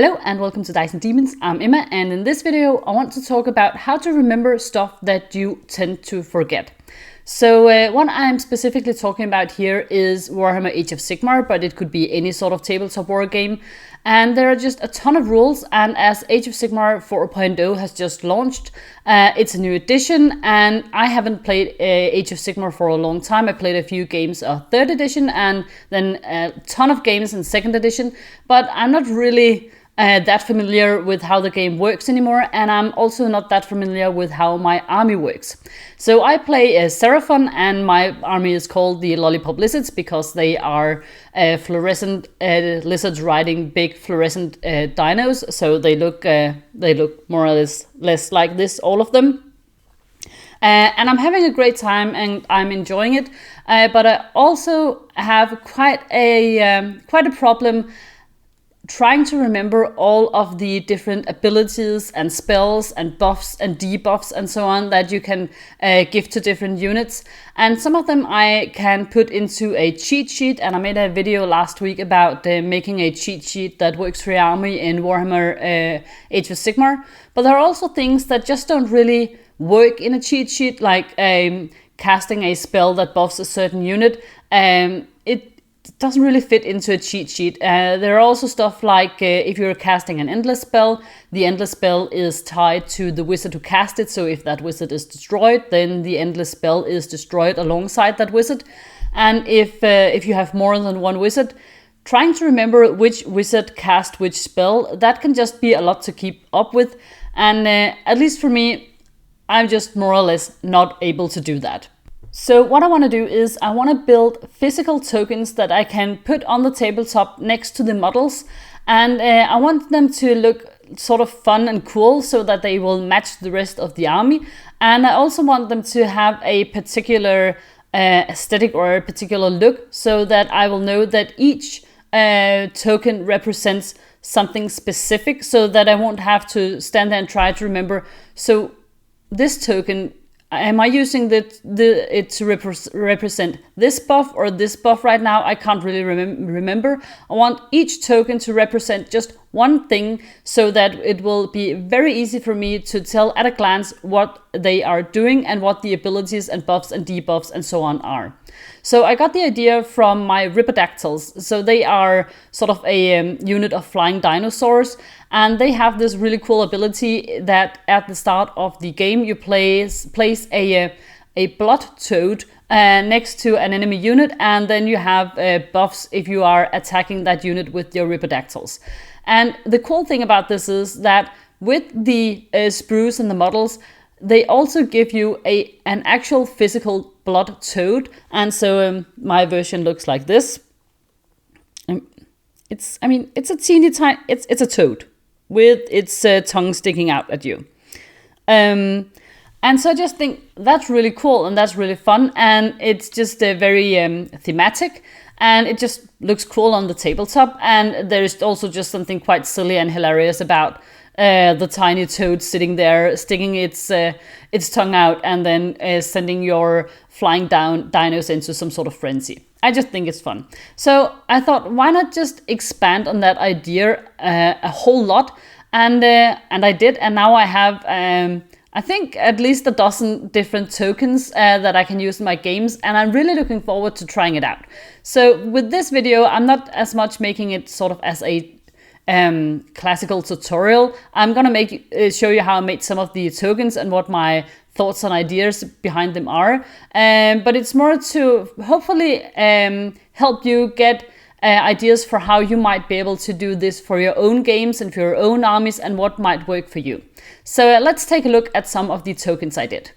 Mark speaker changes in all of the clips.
Speaker 1: Hello and welcome to Dice and Demons. I'm Emma, and in this video I want to talk about how to remember stuff that you tend to forget. So what I'm specifically talking about here is Warhammer Age of Sigmar, but it could be any sort of tabletop war game. And there are just a ton of rules, and as Age of Sigmar 4.0 has just launched, it's a new edition, and I haven't played Age of Sigmar for a long time. I played a few games of 3rd edition and then a ton of games in 2nd edition, but I'm not really that familiar with how the game works anymore, and I'm also not that familiar with how my army works. So I play a Seraphon, and my army is called the Lollipop Lizards because they are fluorescent lizards riding big fluorescent dinos. So they look more or less like this, all of them. And I'm having a great time and I'm enjoying it, but I also have quite a problem trying to remember all of the different abilities and spells and buffs and debuffs and so on that you can give to different units. And some of them I can put into a cheat sheet, and I made a video last week about making a cheat sheet that works for your army in Warhammer Age of Sigmar. But there are also things that just don't really work in a cheat sheet, like casting a spell that buffs a certain unit. It doesn't really fit into a cheat sheet. There are also stuff like if you're casting an endless spell, the endless spell is tied to the wizard who cast it. So if that wizard is destroyed, then the endless spell is destroyed alongside that wizard. And if you have more than one wizard, trying to remember which wizard cast which spell, that can just be a lot to keep up with. And at least for me, I'm just more or less not able to do that. So what I want to do is I want to build physical tokens that I can put on the tabletop next to the models, and I want them to look sort of fun and cool so that they will match the rest of the army. And I also want them to have a particular aesthetic or a particular look so that I will know that each token represents something specific, so that I won't have to stand there and try to remember, so this token, am I using it to represent this buff or this buff right now? I can't really remember. I want each token to represent just one thing so that it will be very easy for me to tell at a glance what they are doing and what the abilities and buffs and debuffs and so on are. So I got the idea from my Ripidactyls. So they are sort of a unit of flying dinosaurs, and they have this really cool ability that at the start of the game you place a blood toad next to an enemy unit, and then you have buffs if you are attacking that unit with your Ripidactyls. And the cool thing about this is that with the sprues and the models, they also give you an actual physical blood toad. And so my version looks like this. It's a teeny tiny, it's a toad with its tongue sticking out at you. And so I just think that's really cool and that's really fun, and it's just very thematic, and it just looks cool on the tabletop. And there's also just something quite silly and hilarious about the tiny toad sitting there, sticking its tongue out, and then sending your flying down dinos into some sort of frenzy. I just think it's fun. So I thought, why not just expand on that idea a whole lot? And I did, and now I have I think at least a dozen different tokens that I can use in my games, and I'm really looking forward to trying it out. So with this video, I'm not as much making it sort of as a classical tutorial. I'm gonna show you how I made some of the tokens and what my thoughts and ideas behind them are. But it's more to hopefully help you get ideas for how you might be able to do this for your own games and for your own armies, and what might work for you. So let's take a look at some of the tokens I did.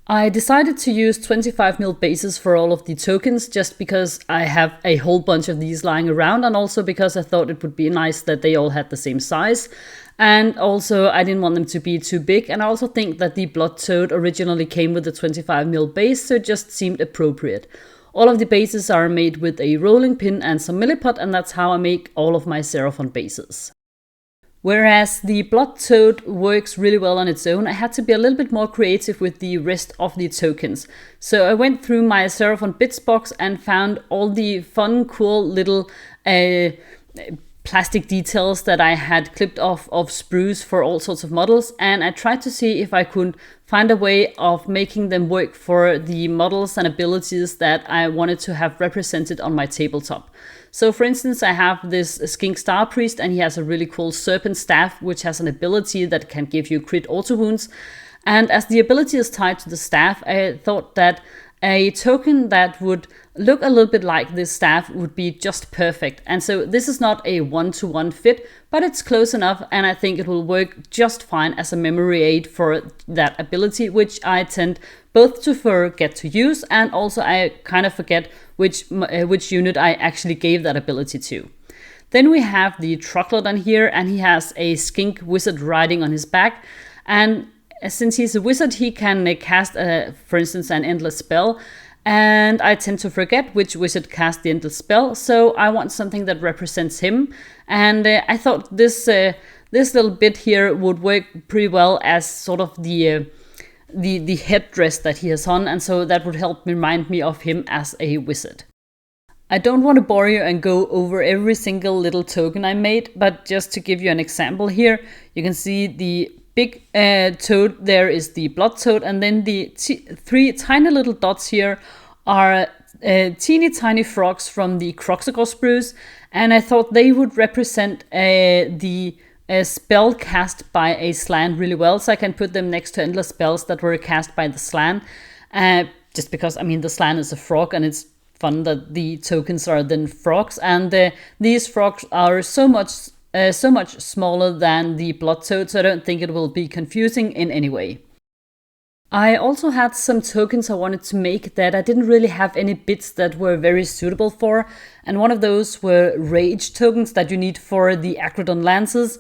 Speaker 1: I decided to use 25mm bases for all of the tokens just because I have a whole bunch of these lying around, and also because I thought it would be nice that they all had the same size. And also I didn't want them to be too big, and I also think that the blood toad originally came with a 25mm base, so it just seemed appropriate. All of the bases are made with a rolling pin and some milliput, and that's how I make all of my Seraphon bases. Whereas the blood toad works really well on its own, I had to be a little bit more creative with the rest of the tokens. So I went through my Seraphon bits box and found all the fun, cool little plastic details that I had clipped off of sprues for all sorts of models, and I tried to see if I could find a way of making them work for the models and abilities that I wanted to have represented on my tabletop. So for instance, I have this Skink Star Priest, and he has a really cool Serpent Staff, which has an ability that can give you crit auto wounds. And as the ability is tied to the staff, I thought that a token that would look a little bit like this staff would be just perfect. And so this is not a one-to-one fit, but it's close enough, and I think it will work just fine as a memory aid for that ability, which I tend both to forget to use, and also I kind of forget which unit I actually gave that ability to. Then we have the Troglodon here, and he has a skink wizard riding on his back, and since he's a wizard, he can cast, for instance, an endless spell, and I tend to forget which wizard cast the endless spell, so I want something that represents him, and I thought this little bit here would work pretty well as sort of the headdress that he has on, and so that would help remind me of him as a wizard. I don't want to bore you and go over every single little token I made, but just to give you an example here, you can see the big toad there is the blood toad, and then the three tiny little dots here are teeny tiny frogs from the Croxagore sprues, and I thought they would represent the spell cast by a slan really well, so I can put them next to endless spells that were cast by the slan, just because, I mean, the slan is a frog, and it's fun that the tokens are then frogs, and these frogs are so much smaller than the blood toad, so I don't think it will be confusing in any way. I also had some tokens I wanted to make that I didn't really have any bits that were very suitable for, and one of those were rage tokens that you need for the Acrodon Lances.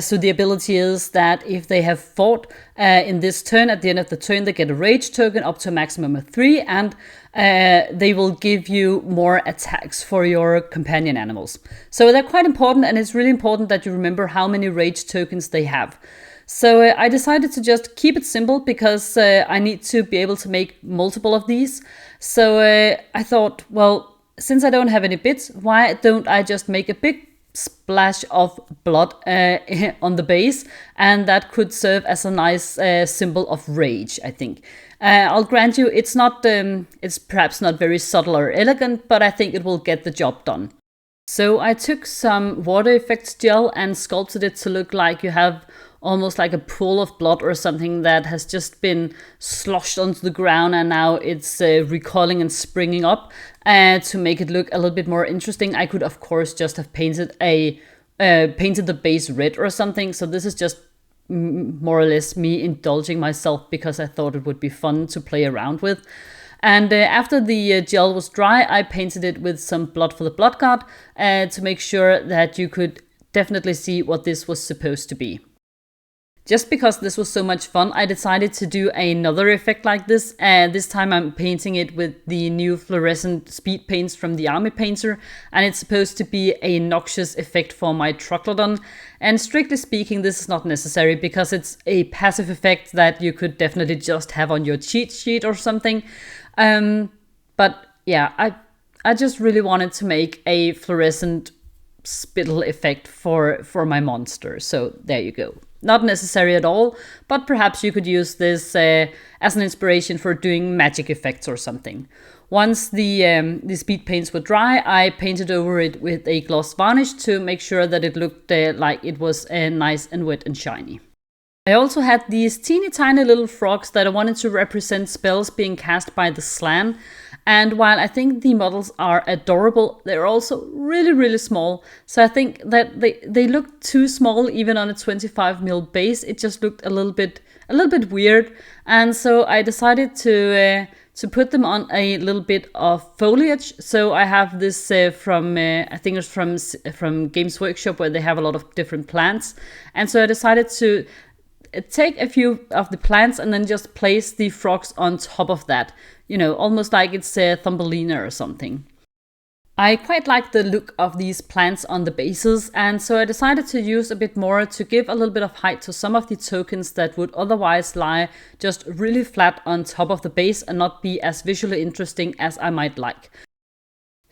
Speaker 1: So the ability is that if they have fought in this turn, at the end of the turn they get a rage token up to a maximum of 3, and they will give you more attacks for your companion animals. So they're quite important, and it's really important that you remember how many rage tokens they have. So I decided to just keep it simple because I need to be able to make multiple of these. So I thought, well, since I don't have any bits, why don't I just make a big splash of blood on the base, and that could serve as a nice symbol of rage, I think. I'll grant you, it's perhaps not very subtle or elegant, but I think it will get the job done. So I took some water effects gel and sculpted it to look like you have almost like a pool of blood or something that has just been sloshed onto the ground, and now it's recoiling and springing up. To make it look a little bit more interesting, I could of course just have painted the base red or something. So this is just more or less me indulging myself because I thought it would be fun to play around with. And after the gel was dry, I painted it with some blood for the blood god to make sure that you could definitely see what this was supposed to be. Just because this was so much fun, I decided to do another effect like this. This time I'm painting it with the new fluorescent speed paints from the Army Painter, and it's supposed to be a noxious effect for my Troglodon. And strictly speaking, this is not necessary because it's a passive effect that you could definitely just have on your cheat sheet or something. But yeah, I just really wanted to make a fluorescent spittle effect for my monster. So there you go. Not necessary at all, but perhaps you could use this as an inspiration for doing magic effects or something. Once the speed paints were dry, I painted over it with a gloss varnish to make sure that it looked like it was nice and wet and shiny. I also had these teeny tiny little frogs that I wanted to represent spells being cast by the slan. And while I think the models are adorable, they're also really, really small. So I think that they look too small even on a 25mm base. It just looked a little bit weird. And so I decided to put them on a little bit of foliage. So I have this from I think it's from Games Workshop, where they have a lot of different plants. And so I decided to take a few of the plants and then just place the frogs on top of that. You know, almost like it's a Thumbelina or something. I quite like the look of these plants on the bases, and so I decided to use a bit more to give a little bit of height to some of the tokens that would otherwise lie just really flat on top of the base and not be as visually interesting as I might like.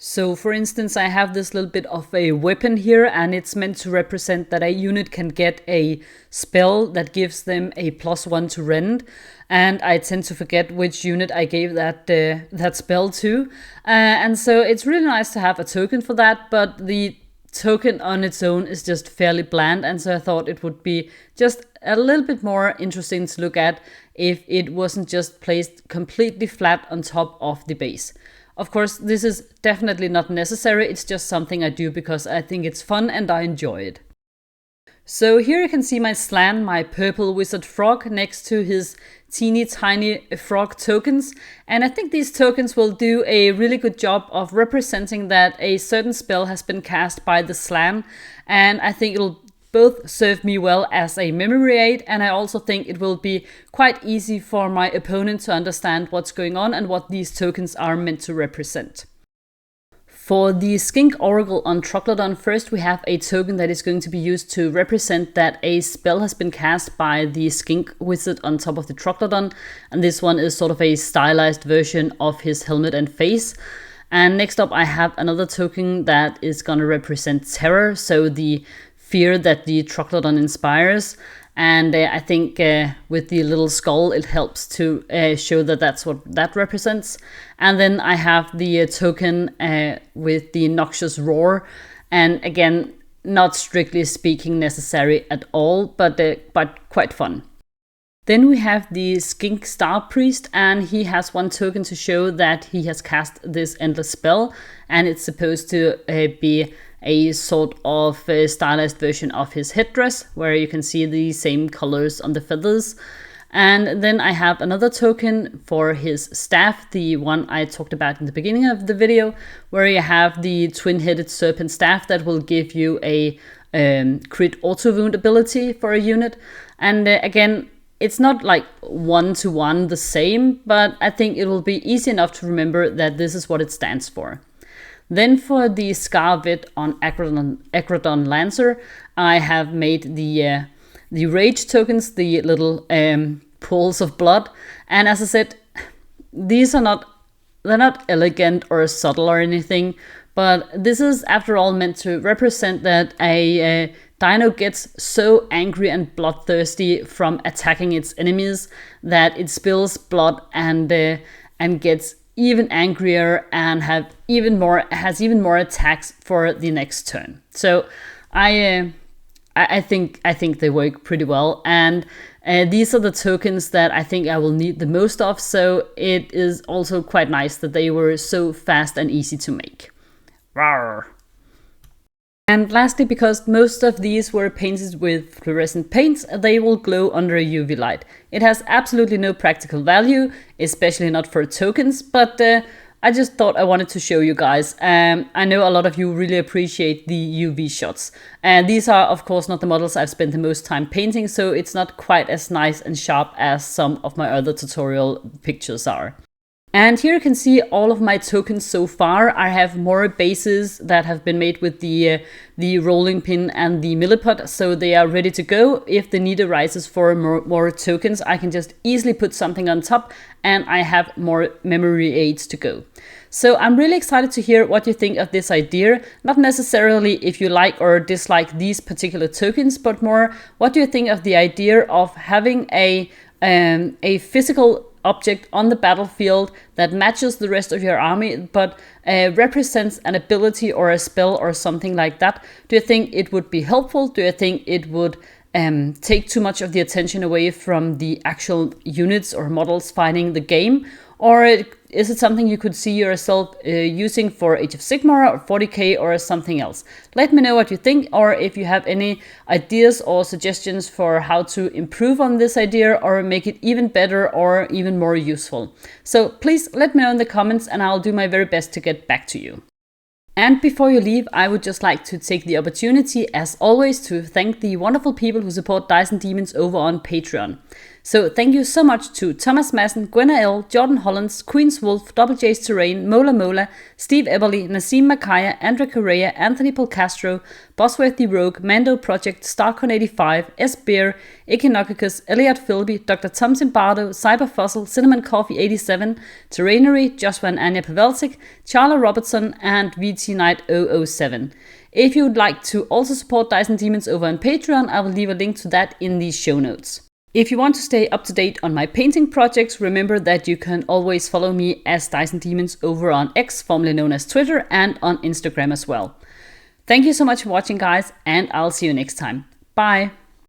Speaker 1: So for instance, I have this little bit of a weapon here, and it's meant to represent that a unit can get a spell that gives them a +1 to rend. And I tend to forget which unit I gave that spell to. And so it's really nice to have a token for that, but the token on its own is just fairly bland, and so I thought it would be just a little bit more interesting to look at if it wasn't just placed completely flat on top of the base. Of course, this is definitely not necessary, it's just something I do because I think it's fun and I enjoy it. So here you can see my Slan, my purple wizard frog, next to his teeny tiny frog tokens. And I think these tokens will do a really good job of representing that a certain spell has been cast by the Slan. And I think it'll both serve me well as a memory aid, and I also think it will be quite easy for my opponent to understand what's going on and what these tokens are meant to represent. For the Skink Oracle on Troglodon, first we have a token that is going to be used to represent that a spell has been cast by the Skink Wizard on top of the Troglodon, and this one is sort of a stylized version of his helmet and face. And next up I have another token that is going to represent terror, so the fear that the Troglodon inspires, and I think with the little skull it helps to show that that's what that represents. And then I have the token with the noxious roar, and again, not strictly speaking necessary at all, but quite fun. Then we have the Skink Star Priest, and he has one token to show that he has cast this endless spell, and it's supposed to be a sort of stylized version of his headdress, where you can see the same colors on the feathers. And then I have another token for his staff, the one I talked about in the beginning of the video, where you have the twin-headed serpent staff that will give you a crit auto wound ability for a unit. And again, it's not like one-to-one the same, but I think it will be easy enough to remember that this is what it stands for. Then for the Scarvet on Agrodon Lancer, I have made the rage tokens, the little pools of blood. And as I said, they're not elegant or subtle or anything, but this is after all meant to represent that a dino gets so angry and bloodthirsty from attacking its enemies that it spills blood and gets even angrier and has even more attacks for the next turn. So I think they work pretty well, and these are the tokens that I think I will need the most of. So it is also quite nice that they were so fast and easy to make. Rawr. And lastly, because most of these were painted with fluorescent paints, they will glow under a UV light. It has absolutely no practical value, especially not for tokens, but I just thought I wanted to show you guys. I know a lot of you really appreciate the UV shots. And these are, of course, not the models I've spent the most time painting, so it's not quite as nice and sharp as some of my other tutorial pictures are. And here you can see all of my tokens so far. I have more bases that have been made with the rolling pin and the milliput, so they are ready to go. If the need arises for more tokens, I can just easily put something on top, and I have more memory aids to go. So I'm really excited to hear what you think of this idea. Not necessarily if you like or dislike these particular tokens, but more what do you think of the idea of having a physical object on the battlefield that matches the rest of your army, but represents an ability or a spell or something like that. Do you think it would be helpful? Do you think it would take too much of the attention away from the actual units or models fighting the game? Or is it something you could see yourself using for Age of Sigmar or 40k or something else? Let me know what you think, or if you have any ideas or suggestions for how to improve on this idea or make it even better or even more useful. So please let me know in the comments, and I'll do my very best to get back to you. And before you leave, I would just like to take the opportunity, as always, to thank the wonderful people who support Dice and Demons over on Patreon. So thank you so much to Thomas Madsen, Gwenna L, Jordan Hollands, Queen's Wolf, Double J's Terrain, Mola Mola, Steve Eberly, Nassim Makaya, Andrea Correa, Anthony Polcastro, Bosworthy Rogue, Mando Project, Starcon85, S. Beer, Echinocicus, Elliot Philby, Dr. Tom Zimbardo, Cyberfossil, Cinnamon Coffee 87, Terrainery, Joshua and Anya Paveltic, Charla Robertson, and VT Knight 007. If you would like to also support Dice and Demons over on Patreon, I will leave a link to that in the show notes. If you want to stay up to date on my painting projects, remember that you can always follow me as Dice and Demons over on X, formerly known as Twitter, and on Instagram as well. Thank you so much for watching, guys, and I'll see you next time. Bye!